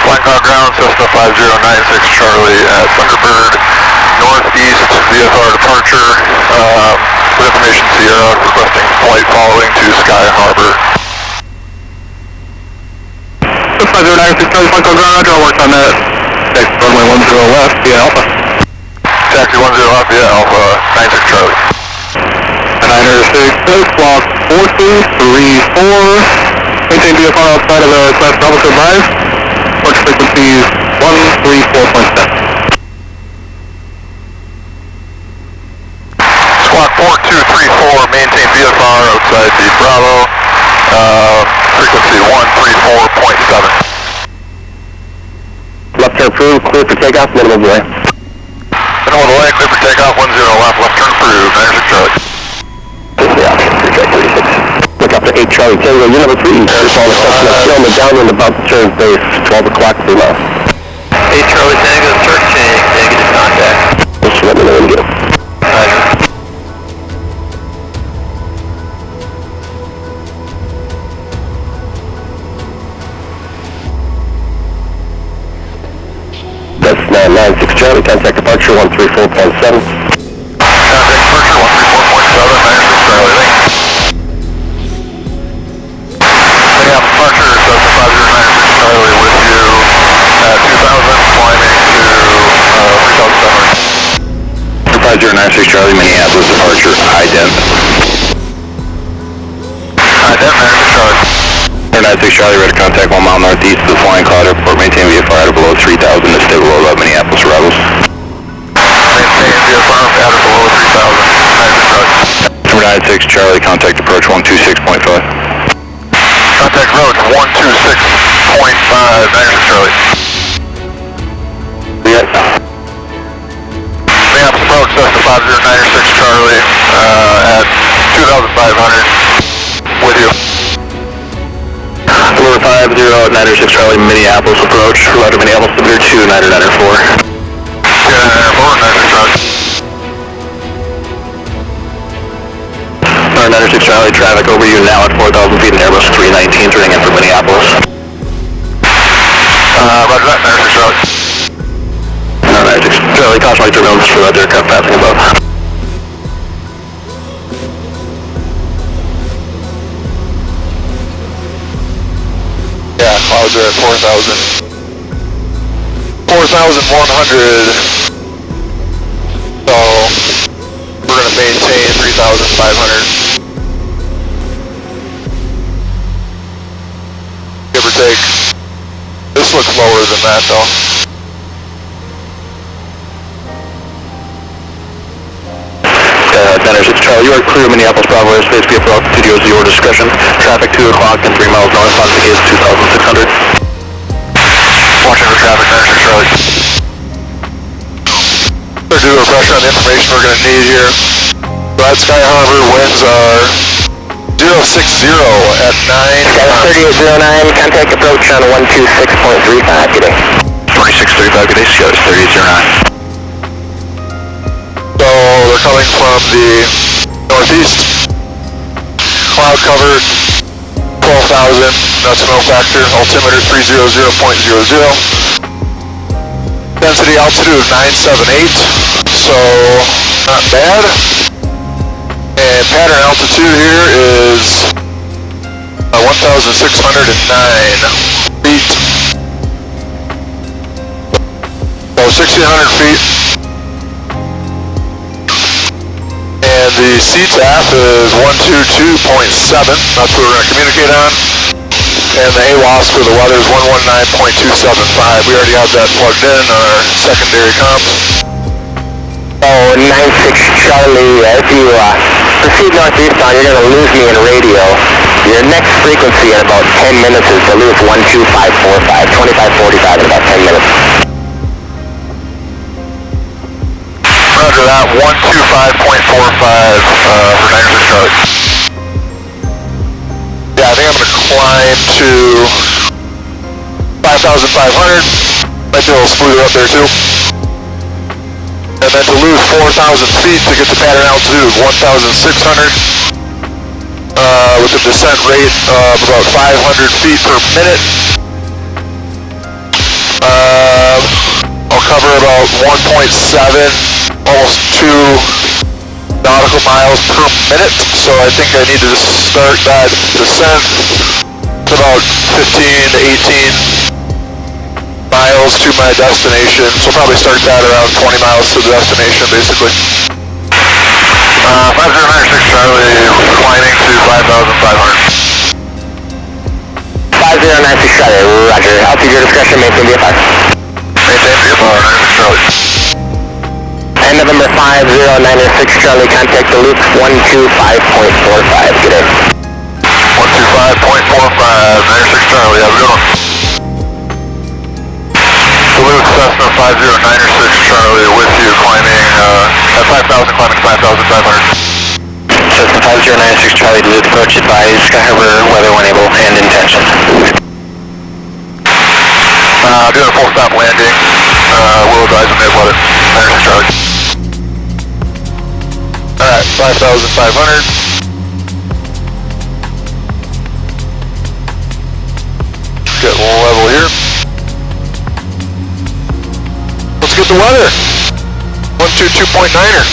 Flying car ground, Cessna 5096 Charlie at Thunderbird, northeast VFR departure, with information Sierra requesting flight following to Sky Harbor. Cessna 5096 Charlie, flying car ground, Roger, I'll work on that. Next runway 10 left via Alpha. Taxi 10 left via Alpha 96 Charlie. 906, block 4234. Maintain VFR outside of the class Bravo to advise. Approach frequencies 134.7. Squawk 4234, maintain VFR outside the Bravo, frequency 134.7. Left turn approved, clear for takeoff, minimum delay. Minimum delay, clear for takeoff, 10 left turn approved, 96 Charlie. Yeah, project 36. Look up to 8 Charlie Tango, you're number 3. Just on the Cessna, filming downwind about to turn base, 12 o'clock for left. 8 Charlie Tango, searching, negative contact. Just let me know when you get it. Roger. That's 996 Charlie, contact departure 134.7. Contact departure 134.7, 96 Charlie, thanks. Yeah, departure, Cessna 5096 Charlie with you at 2000, climbing to 5096 3700. Charlie, Minneapolis departure, ident. Ident, 96 Charlie. 96 Charlie, ready to contact 1 mile northeast of the Flying Cloud Airport, maintain VFR at or below 3000 to stay below 11 Minneapolis Rebels. Maintain VFR at or below 3000, 96 96 Charlie, Charlie. contact approach 126.5. Contact approach 126.5, 96 Charlie. Yeah. Minneapolis approach, Cessna 5096 Charlie, at 2500, with you. Number 5096 Charlie, Minneapolis approach, roger Minneapolis, Submitter 2, 9994. 9994, 96 Charlie. 96 Charlie, traffic over you now at 4,000 feet in Airbus 319, turning in for Minneapolis. Roger that, 96 Charlie. 96 Charlie, caution light turbulence for that aircraft passing above. Yeah, clouds are at 4,000. 4,100. So, we're going to maintain 3,500. Give or take. This looks lower than that though. Center 6 Charlie, you are clear Minneapolis Bravo airspace, be for altitude is your discretion. Traffic 2 o'clock and 3 miles north, altitude is 2,600. Watching for traffic, 96 Charlie. There's a refresher on the information we're going to need here. So at Sky Harbor, winds are 060 at 9. 3809, contact approach on 126.35 today. 2635 today, Sierra 3809. So they're coming from the northeast. Cloud cover 12,000, decimal factor, altimeter 300.00. Density altitude of 978, so not bad. And pattern altitude here is 1,609 feet. So 1,600 feet. And the CTAF is 122.7, that's what we're going to communicate on. And the AWOS for the weather is 119.275. We already have that plugged in on our secondary comps. Oh, 96 Charlie, if you proceed northeastbound, you're going to lose me in radio. Your next frequency in about 10 minutes is Duluth 12545, 2545 in about 10 minutes. Roger that, 125.45 for 96 Charlie. Yeah, I think I'm going to climb to 5,500. Might be able to smooth it up there too. And then to lose 4,000 feet to get the pattern altitude of 1,600 with a descent rate of about 500 feet per minute. cover about 1.7, almost 2 nautical miles per minute, so I think I need to start that descent to about 15 to 18 miles to my destination, so probably start that around 20 miles to the destination, basically. 5096 Charlie, climbing to 5,500. 5096 Charlie, roger. Altitude your discretion, maintain VFR. Maintain VFR, 96 Charlie. And November 5096 Charlie, contact Duluth 125.45, get in. 125.45, 96 Charlie, have a good one. Duluth Cessna 5096 Charlie with you, climbing at 5,000, climbing 5,500. Cessna 5096 Charlie, Duluth approach advised, Sky Harbor, weather when able, and intention. Doing a full stop landing, will advise when they have weather, 96 Charlie. Alright, 5,500. Get level here. Let's get the weather. 122.9er.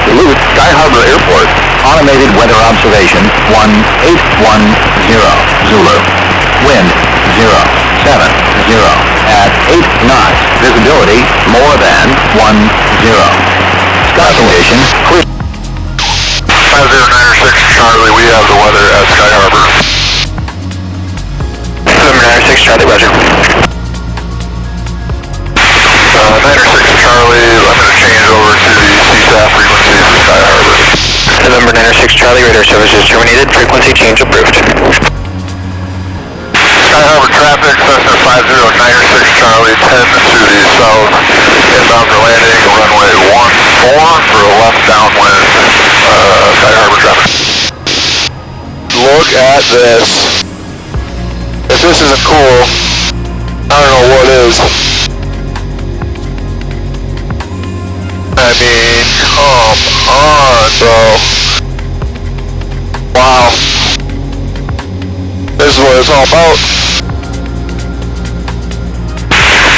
Duluth, Sky Harbor Airport, automated weather observation 1810 Zulu. Wind 070 at 8 knots. Visibility more than 10. Sky condition clear. 5096 Charlie, we have the weather at Sky Harbor. 96 Charlie, roger. 96 Charlie, I'm going to change over to the CSAF frequency for Sky Harbor. November 96 Charlie, radar services terminated, frequency change approved. Sky Harbor traffic, Cessna 5096 Charlie, 10 to the south, inbound for landing, runway 14 for a left downwind, Sky Harbor traffic. Look at this. If this isn't cool, I don't know what is. I mean, come on, bro. Wow. This is what it's all about.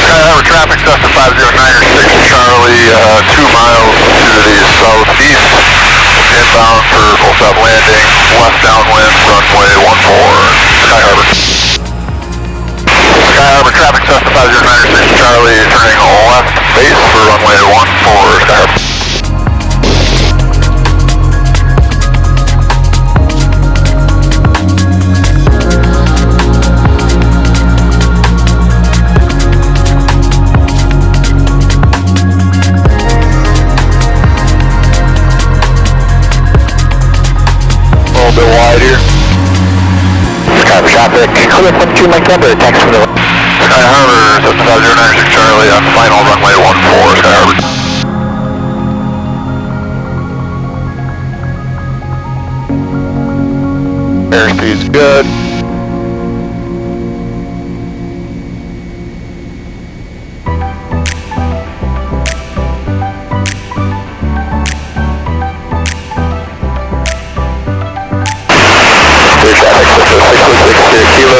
Sky Harbor traffic, Cessna 5096 Charlie, 2 miles to the southeast, inbound for full stop landing, left downwind, runway 14, Sky Harbor. Sky Harbor traffic, Cessna 5096 Charlie, turning left base for runway 14, Sky Harbor. A little bit wide here. Sky Harbor traffic, clear from 2 Mike number, text from the Sky Harbor, Cessna 5096 Charlie, on final runway 14, Sky Harbor. Airspeed's good. clear traffic, Cessna 616 Kilo,